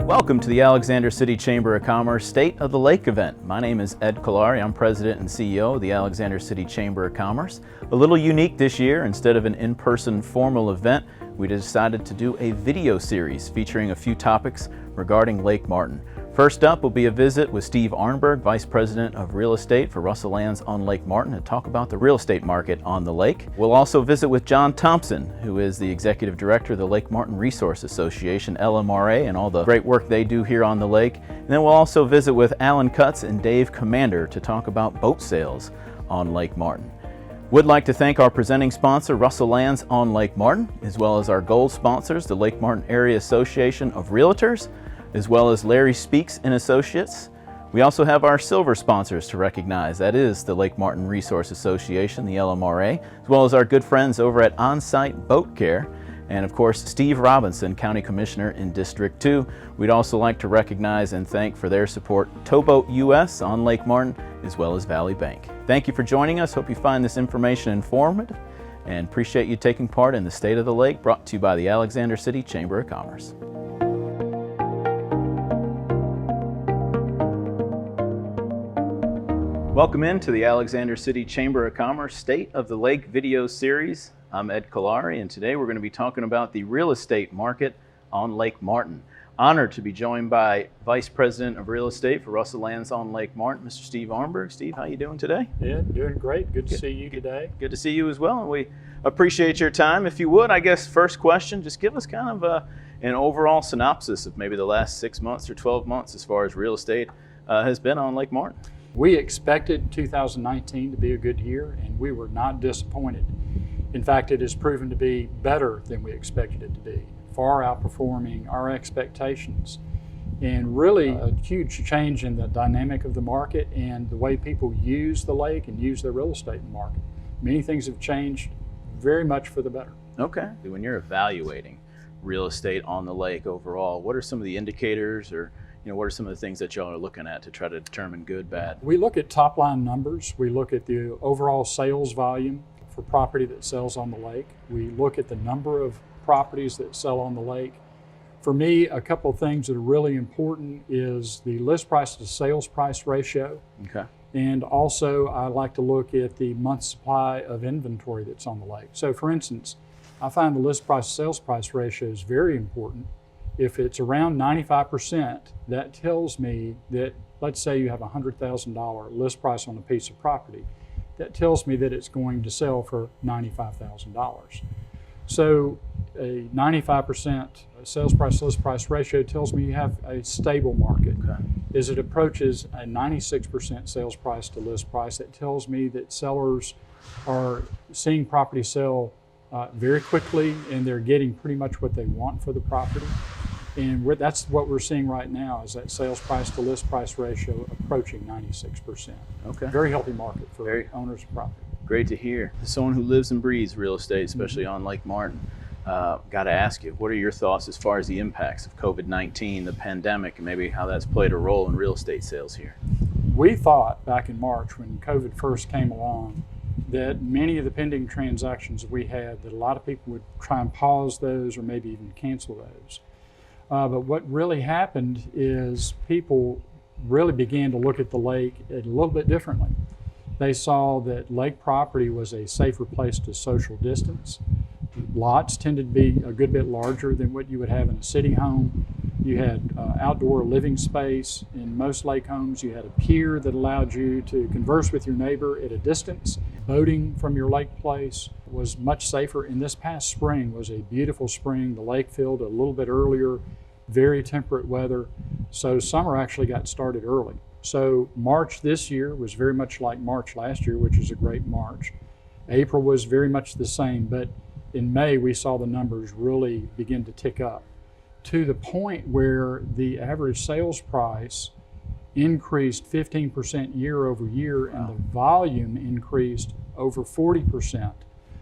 Welcome to the Alexander City Chamber of Commerce State of the Lake event. My name is Ed Kolari. I'm President and CEO of the Alexander City Chamber of Commerce. A little unique this year, instead of an in-person formal event, we decided to do a video series featuring a few topics regarding Lake Martin. First up will be a visit with Steve Arnberg, Vice President of Real Estate for Russell Lands on Lake Martin, to talk about the real estate market on the lake. We'll also visit with John Thompson, who is the Executive Director of the Lake Martin Resource Association, LMRA, and all the great work they do here on the lake. And then we'll also visit with Alan Cutts and Dave Commander to talk about boat sales on Lake Martin. Would like to thank our presenting sponsor, Russell Lands on Lake Martin, as well as our gold sponsors, the Lake Martin Area Association of Realtors, as well as Larry Speaks and Associates. We also have our silver sponsors to recognize. That is the Lake Martin Resource Association, the LMRA, as well as our good friends over at On-Site Boat Care, and of course, Steve Robinson, County Commissioner in District 2. We'd also like to recognize and thank for their support Towboat US on Lake Martin, as well as Valley Bank. Thank you for joining us. Hope you find this information informative, and appreciate you taking part in the State of the Lake, brought to you by the Alexander City Chamber of Commerce. Welcome into the Alexander City Chamber of Commerce State of the Lake video series. I'm Ed Kolari, and today we're going to be talking about the real estate market on Lake Martin. Honored to be joined by Vice President of Real Estate for Russell Lands on Lake Martin, Mr. Steve Arnberg. Steve, how you doing today? Yeah, doing great. Good to see you today. Good to see you as well, and we appreciate your time. If you would, I guess first question, just give us kind of an overall synopsis of maybe the last 6 months or 12 months as far as real estate has been on Lake Martin. We expected 2019 to be a good year, and we were not disappointed. In fact, it has proven to be better than we expected it to be, far outperforming our expectations, and really a huge change in the dynamic of the market and the way people use the lake and use their real estate in the market. Many things have changed very much for the better. Okay. When you're evaluating real estate on the lake overall, what are some of the indicators, or what are some of the things that y'all are looking at to try to determine good, bad? We look at top line numbers. We look at the overall sales volume for property that sells on the lake. We look at the number of properties that sell on the lake. For me, a couple of things that are really important is the list price to sales price ratio. Okay. And also I like to look at the month supply of inventory that's on the lake. So for instance, I find the list price to sales price ratio is very important. If it's around 95%, that tells me that, let's say you have a $100,000 list price on a piece of property, that tells me that it's going to sell for $95,000. So a 95% sales price to list price ratio tells me you have a stable market. Okay. As it approaches a 96% sales price to list price, it tells me that sellers are seeing property sell very quickly, and they're getting pretty much what they want for the property. And that's what we're seeing right now, is that sales price to list price ratio approaching 96%. Okay. Very healthy market for owners of property. Great to hear. As someone who lives and breathes real estate, especially on Lake Martin, got to ask you, what are your thoughts as far as the impacts of COVID-19, the pandemic, and maybe how that's played a role in real estate sales here? We thought back in March, when COVID first came along, that many of the pending transactions that we had, that a lot of people would try and pause those or maybe even cancel those. But what really happened is people really began to look at the lake a little bit differently. They saw that lake property was a safer place to social distance. Lots tended to be a good bit larger than what you would have in a city home. You had outdoor living space. In most lake homes, you had a pier that allowed you to converse with your neighbor at a distance. Boating from your lake place was much safer. And this past spring was a beautiful spring. The lake filled a little bit earlier, very temperate weather. So summer actually got started early. So March this year was very much like March last year, which was a great March. April was very much the same, but in May we saw the numbers really begin to tick up, to the point where the average sales price increased 15% year over year, and the volume increased over 40%.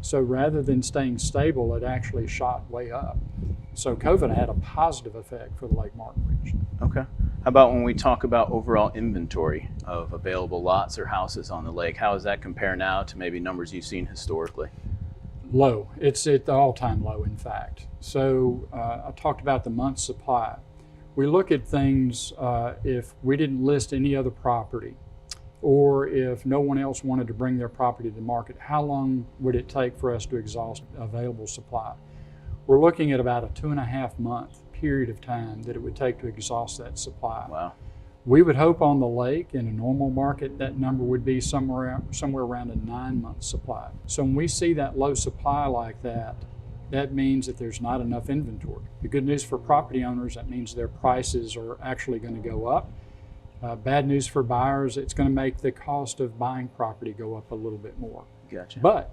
So rather than staying stable, it actually shot way up. So COVID had a positive effect for the Lake Martin region. Okay. How about when we talk about overall inventory of available lots or houses on the lake? How does that compare now to maybe numbers you've seen historically? Low. It's at the all-time low, in fact. So I talked about the month's supply. We look at things if we didn't list any other property, or if no one else wanted to bring their property to the market, how long would it take for us to exhaust available supply? We're looking at about a 2.5-month period of time that it would take to exhaust that supply. Wow. We would hope on the lake in a normal market that number would be somewhere around a 9-month supply. So when we see that low supply like that, that means that there's not enough inventory. The good news for property owners, that means their prices are actually going to go up. Bad news for buyers, it's going to make the cost of buying property go up a little bit more. Gotcha. But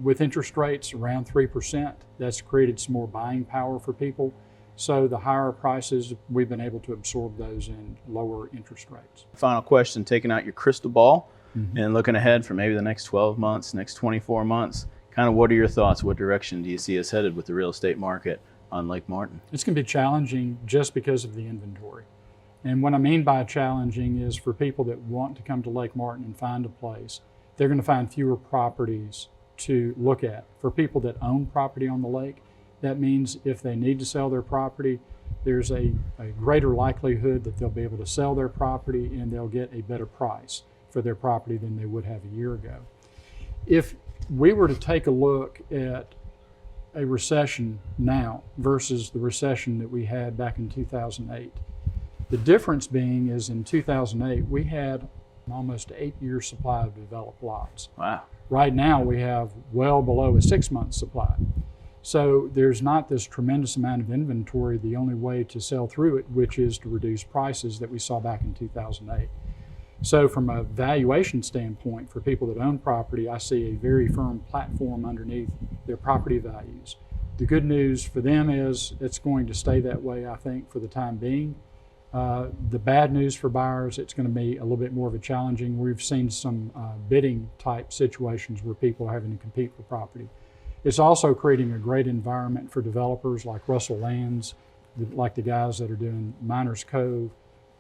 with interest rates around 3%, that's created some more buying power for people. So the higher prices, we've been able to absorb those in lower interest rates. Final question, taking out your crystal ball and looking ahead for maybe the next 12 months, next 24 months, kind of what are your thoughts? What direction do you see us headed with the real estate market on Lake Martin? It's going to be challenging just because of the inventory. And what I mean by challenging is for people that want to come to Lake Martin and find a place, they're going to find fewer properties to look at. For people that own property on the lake, that means if they need to sell their property, there's a greater likelihood that they'll be able to sell their property and they'll get a better price for their property than they would have a year ago. If we were to take a look at a recession now versus the recession that we had back in 2008, the difference being is in 2008, we had almost 8-year supply of developed lots. Wow. Right now, we have well below a 6-month supply. So there's not this tremendous amount of inventory, the only way to sell through it, which is to reduce prices that we saw back in 2008. So from a valuation standpoint, for people that own property, I see a very firm platform underneath their property values. The good news for them is it's going to stay that way, I think, for the time being. The bad news for buyers, it's going to be a little bit more of a challenging. We've seen some bidding type situations where people are having to compete for property. It's also creating a great environment for developers like Russell Lands, like the guys that are doing Miners Cove,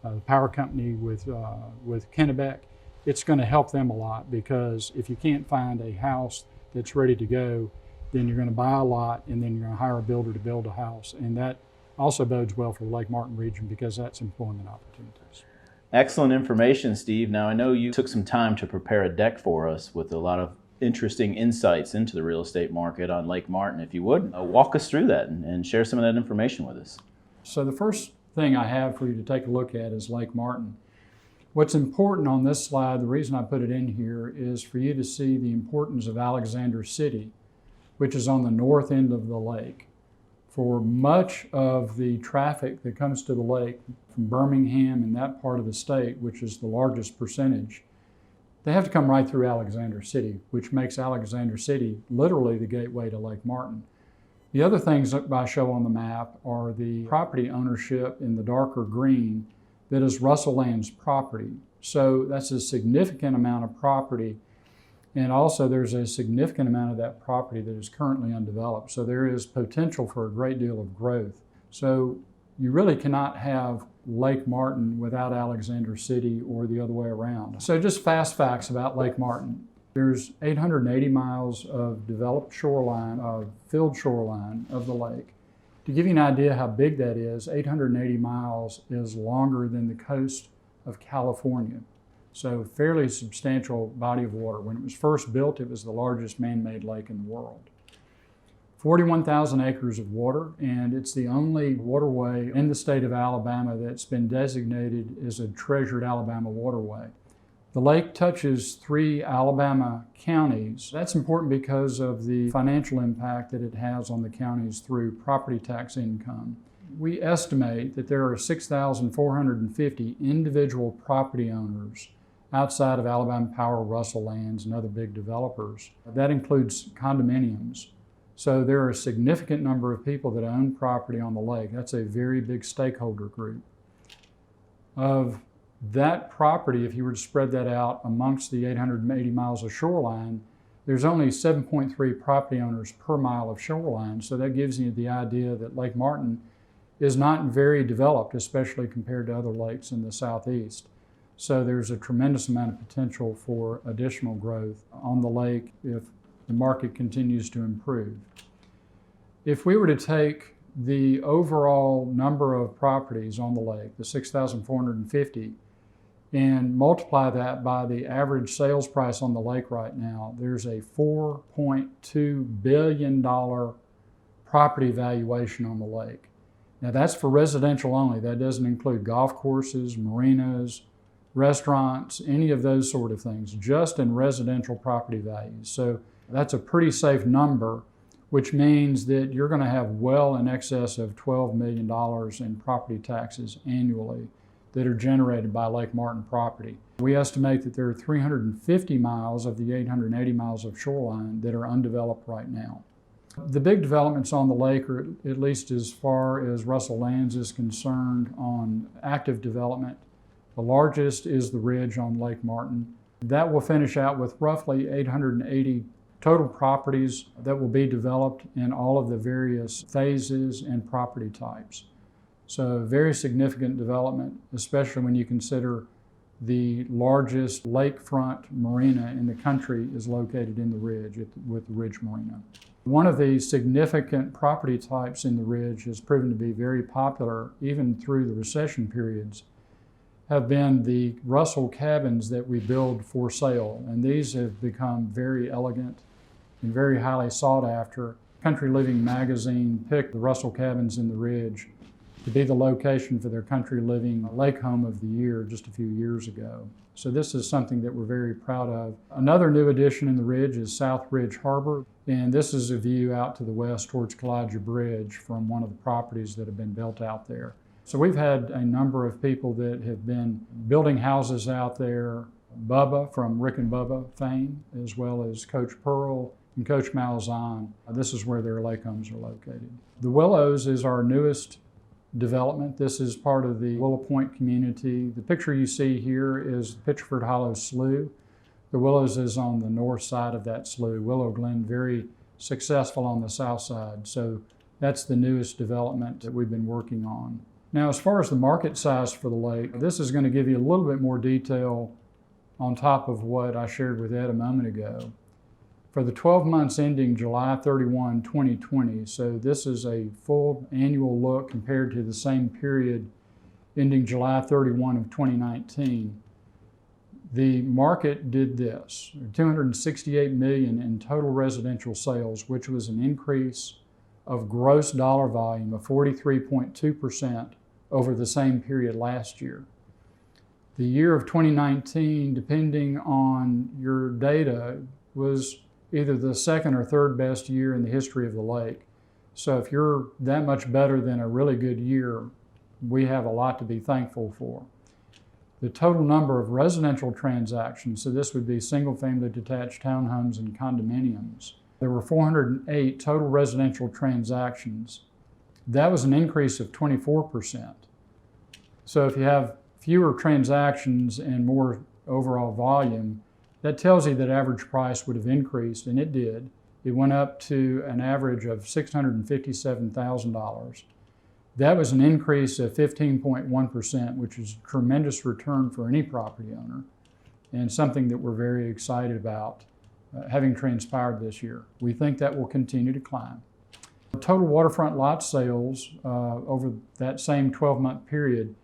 the power company with Kennebec. It's going to help them a lot, because if you can't find a house that's ready to go, then you're going to buy a lot and then you're going to hire a builder to build a house. And that also bodes well for the Lake Martin region, because that's employment opportunities. Excellent information, Steve. Now, I know you took some time to prepare a deck for us with a lot of interesting insights into the real estate market on Lake Martin. If you would, walk us through that and share some of that information with us. So the first thing I have for you to take a look at is Lake Martin. What's important on this slide, the reason I put it in here, is for you to see the importance of Alexander City, which is on the north end of the lake. For much of the traffic that comes to the lake from Birmingham and that part of the state, which is the largest percentage, they have to come right through Alexander City, which makes Alexander City literally the gateway to Lake Martin. The other things that I show on the map are the property ownership in the darker green that is Russell Lands property. So that's a significant amount of property. And also there's a significant amount of that property that is currently undeveloped. So there is potential for a great deal of growth. So you really cannot have Lake Martin without Alexander City, or the other way around. So just fast facts about Lake Martin. There's 880 miles of developed shoreline, of filled shoreline of the lake. To give you an idea how big that is, 880 miles is longer than the coast of California. So fairly substantial body of water. When it was first built, it was the largest man-made lake in the world. 41,000 acres of water, and it's the only waterway in the state of Alabama that's been designated as a treasured Alabama waterway. The lake touches 3 Alabama counties. That's important because of the financial impact that it has on the counties through property tax income. We estimate that there are 6,450 individual property owners outside of Alabama Power, Russell Lands, and other big developers. That includes condominiums. So there are a significant number of people that own property on the lake. That's a very big stakeholder group. Of that property, if you were to spread that out amongst the 880 miles of shoreline, there's only 7.3 property owners per mile of shoreline. So that gives you the idea that Lake Martin is not very developed, especially compared to other lakes in the southeast. So there's a tremendous amount of potential for additional growth on the lake if the market continues to improve. If we were to take the overall number of properties on the lake, the 6,450, and multiply that by the average sales price on the lake right now, there's a $4.2 billion property valuation on the lake. Now that's for residential only. That doesn't include golf courses, marinas, restaurants, any of those sort of things, just in residential property values. So that's a pretty safe number, which means that you're going to have well in excess of $12 million in property taxes annually that are generated by Lake Martin property. We estimate that there are 350 miles of the 880 miles of shoreline that are undeveloped right now. The big developments on the lake, or at least as far as Russell Lands is concerned on active development, the largest is the Ridge on Lake Martin. That will finish out with roughly 880 total properties that will be developed in all of the various phases and property types. So very significant development, especially when you consider the largest lakefront marina in the country is located in the Ridge with the Ridge Marina. One of the significant property types in the Ridge has proven to be very popular even through the recession periods have been the Russell cabins that we build for sale. And these have become very elegant and very highly sought after. Country Living magazine picked the Russell cabins in the Ridge to be the location for their Country Living Lake Home of the Year just a few years ago. So this is something that we're very proud of. Another new addition in the Ridge is South Ridge Harbor, and this is a view out to the west towards Kalijah Bridge from one of the properties that have been built out there. So we've had a number of people that have been building houses out there. Bubba from Rick and Bubba fame, as well as Coach Pearl and Coach Malzahn. This is where their lake homes are located. The Willows is our newest development. This is part of the Willow Point community. The picture you see here is Pitcherford Hollow Slough. The Willows is on the north side of that slough. Willow Glen, very successful on the south side. So that's the newest development that we've been working on. Now, as far as the market size for the lake, this is going to give you a little bit more detail on top of what I shared with Ed a moment ago. For the 12 months ending July 31, 2020, so this is a full annual look compared to the same period ending July 31 of 2019, the market did this, $268 million in total residential sales, which was an increase of gross dollar volume of 43.2% over the same period last year. The year of 2019, depending on your data, was either the second or third best year in the history of the lake. So if you're that much better than a really good year, we have a lot to be thankful for. The total number of residential transactions, so this would be single-family detached townhomes and condominiums, there were 408 total residential transactions. That was an increase of 24%. So if you have fewer transactions and more overall volume, that tells you that average price would have increased, and it did. It went up to an average of $657,000. That was an increase of 15.1%, which is a tremendous return for any property owner, and something that we're very excited about having transpired this year. We think that will continue to climb. Total waterfront lot sales over that same 12-month period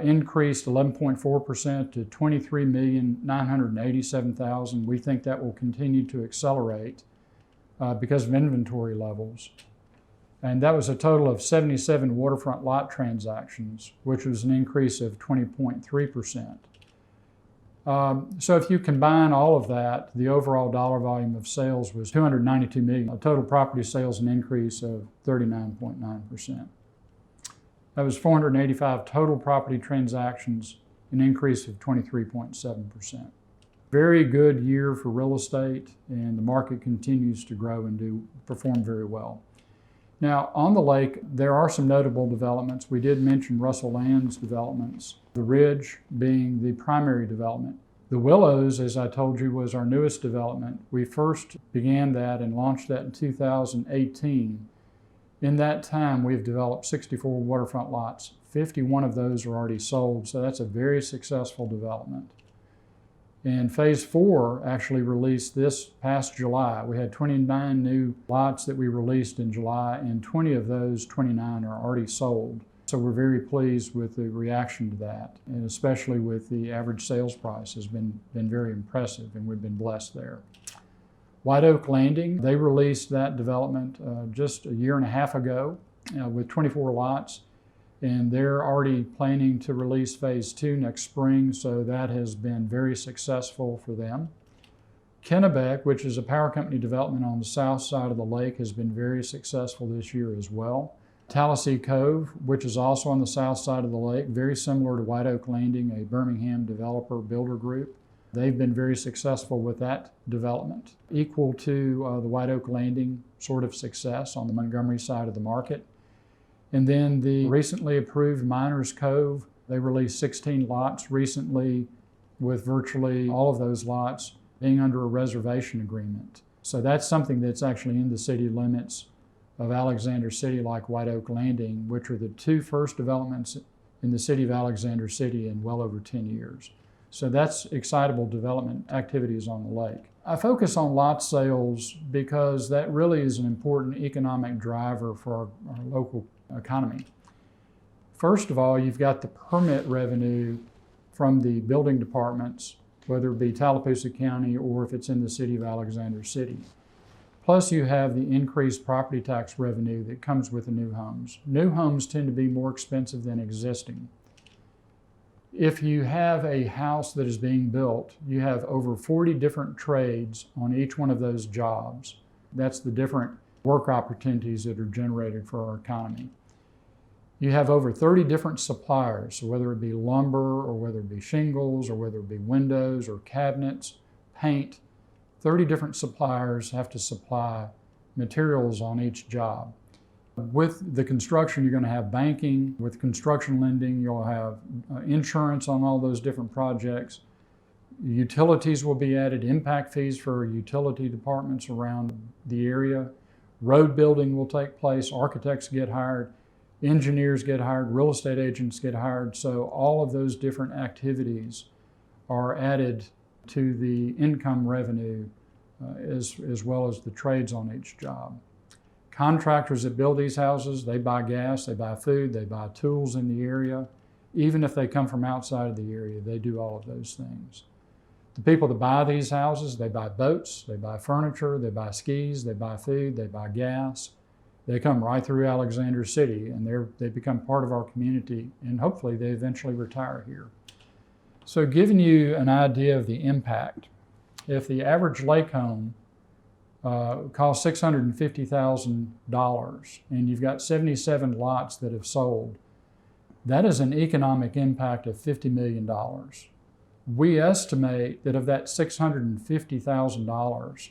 increased 11.4% to $23,987,000. We think that will continue to accelerate because of inventory levels. And that was a total of 77 waterfront lot transactions, which was an increase of 20.3%. So if you combine all of that, the overall dollar volume of sales was $292 million. Total property sales, an increase of 39.9%. That was 485 total property transactions, an increase of 23.7%. Very good year for real estate, and the market continues to grow and perform very well. Now, on the lake, there are some notable developments. We did mention Russell Lands developments, the Ridge being the primary development. The Willows, as I told you, was our newest development. We first began that and launched that in 2018. In that time, we've developed 64 waterfront lots. 51 of those are already sold, so that's a very successful development. And phase 4 actually released this past July. We had 29 new lots that we released in July, and 20 of those 29 are already sold. So we're very pleased with the reaction to that, and especially with the average sales price has been very impressive, and we've been blessed there. White Oak Landing, they released that development just a year and a half ago with 24 lots. And they're already planning to release phase 2 next spring, so that has been very successful for them. Kennebec, which is a power company development on the south side of the lake, has been very successful this year as well. Tallahassee Cove, which is also on the south side of the lake, very similar to White Oak Landing, a Birmingham developer builder group. They've been very successful with that development, equal to the White Oak Landing sort of success on the Montgomery side of the market. And then the recently approved Miners Cove, they released 16 lots recently, with virtually all of those lots being under a reservation agreement. So that's something that's actually in the city limits of Alexander City, like White Oak Landing, which are the 2 first developments in the city of Alexander City in well over 10 years. So that's excitable development activities on the lake. I focus on lot sales because that really is an important economic driver for our local economy. First of all, you've got the permit revenue from the building departments, whether it be Tallapoosa County or if it's in the city of Alexander City. Plus you have the increased property tax revenue that comes with the new homes. New homes tend to be more expensive than existing. If you have a house that is being built, you have over 40 different trades on each one of those jobs. That's the different work opportunities that are generated for our economy. You have over 30 different suppliers, so whether it be lumber or whether it be shingles or whether it be windows or cabinets, paint, 30 different suppliers have to supply materials on each job. With the construction, you're going to have banking. With construction lending, you'll have insurance on all those different projects. Utilities will be added, impact fees for utility departments around the area. Road building will take place, architects get hired, engineers get hired, real estate agents get hired. So all of those different activities are added to the income revenue as well as the trades on each job. Contractors that build these houses, they buy gas, they buy food, they buy tools in the area. Even if they come from outside of the area, they do all of those things. The people that buy these houses, they buy boats, they buy furniture, they buy skis, they buy food, they buy gas. They come right through Alexander City, and they become part of our community, and hopefully they eventually retire here. So giving you an idea of the impact, if the average lake home costs $650,000 and you've got 77 lots that have sold, that is an economic impact of $50 million. We estimate that of that $650,000,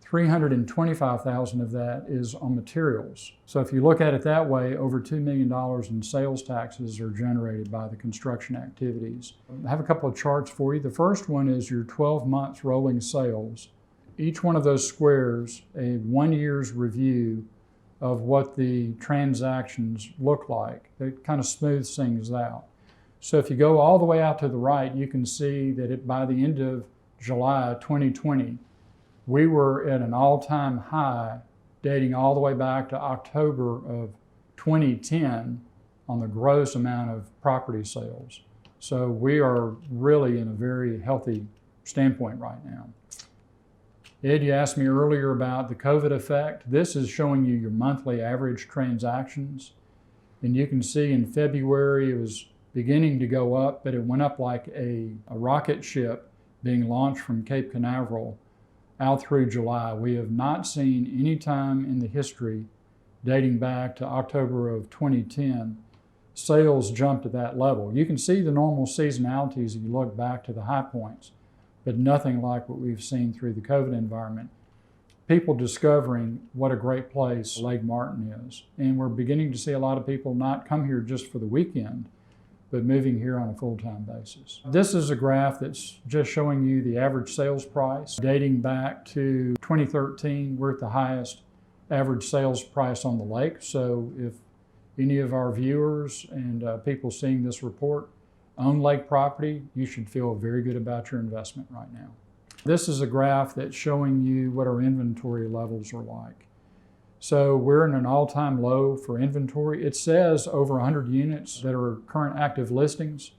$325,000 of that is on materials. So if you look at it that way, over $2 million in sales taxes are generated by the construction activities. I have a couple of charts for you. The first one is your 12 months rolling sales. Each one of those squares, a 1 year's review of what the transactions look like. It kind of smooths things out. So if you go all the way out to the right, you can see that by the end of July 2020, we were at an all-time high dating all the way back to October of 2010 on the gross amount of property sales. So we are really in a very healthy standpoint right now. Ed, you asked me earlier about the COVID effect. This is showing you your monthly average transactions. And you can see in February it was beginning to go up, but it went up like a rocket ship being launched from Cape Canaveral out through July. We have not seen any time in the history dating back to October of 2010, sales jumped to that level. You can see the normal seasonalities if you look back to the high points, but nothing like what we've seen through the COVID environment. People discovering what a great place Lake Martin is. And we're beginning to see a lot of people not come here just for the weekend, but moving here on a full-time basis. This is a graph that's just showing you the average sales price. Dating back to 2013, we're at the highest average sales price on the lake. So if any of our viewers and people seeing this report own lake property, you should feel very good about your investment right now. This is a graph that's showing you what our inventory levels are like. So we're in an all-time low for inventory. It says over 100 units that are current active listings,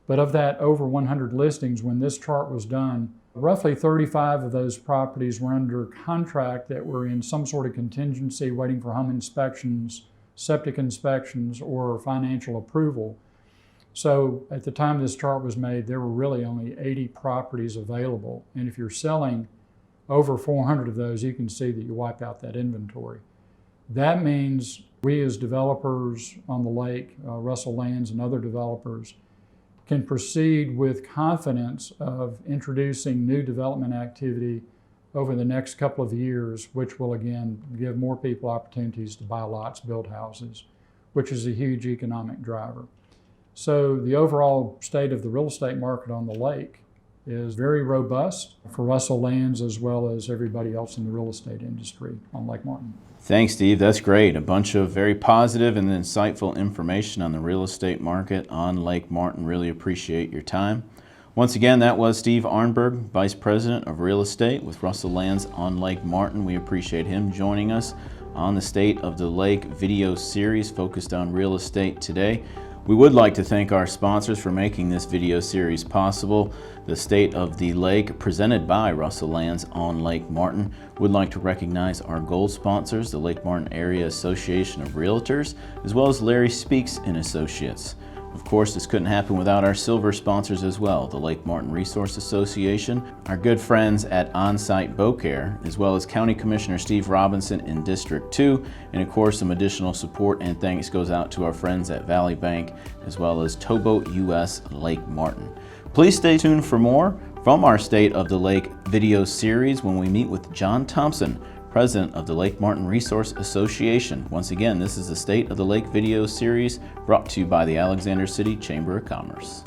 but of that over 100 listings, when this chart was done, roughly 35 of those properties were under contract that were in some sort of contingency waiting for home inspections, septic inspections, or financial approval. So at the time this chart was made, there were really only 80 properties available. And if you're selling over 400 of those, you can see that you wipe out that inventory. That means we as developers on the lake, Russell Lands and other developers, can proceed with confidence of introducing new development activity over the next couple of years, which will again give more people opportunities to buy lots, build houses, which is a huge economic driver. So the overall state of the real estate market on the lake is very robust for Russell Lands as well as everybody else in the real estate industry on Lake Martin. Thanks, Steve. That's great. A bunch of very positive and insightful information on the real estate market on Lake Martin. Really appreciate your time. Once again, that was Steve Arnberg, Vice President of Real Estate with Russell Lands on Lake Martin. We appreciate him joining us on the State of the Lake video series focused on real estate today. We would like to thank our sponsors for making this video series possible. The State of the Lake, presented by Russell Lands on Lake Martin. Would like to recognize our gold sponsors, the Lake Martin Area Association of Realtors, as well as Larry Speaks and Associates. Of course, this couldn't happen without our silver sponsors as well, the Lake Martin Resource Association, our good friends at Onsite Beaucare, as well as County Commissioner Steve Robinson in District 2, and of course some additional support and thanks goes out to our friends at Valley Bank, as well as Towboat US Lake Martin. Please stay tuned for more from our State of the Lake video series when we meet with John Thompson, President of the Lake Martin Resource Association. Once again, this is the State of the Lake video series brought to you by the Alexander City Chamber of Commerce.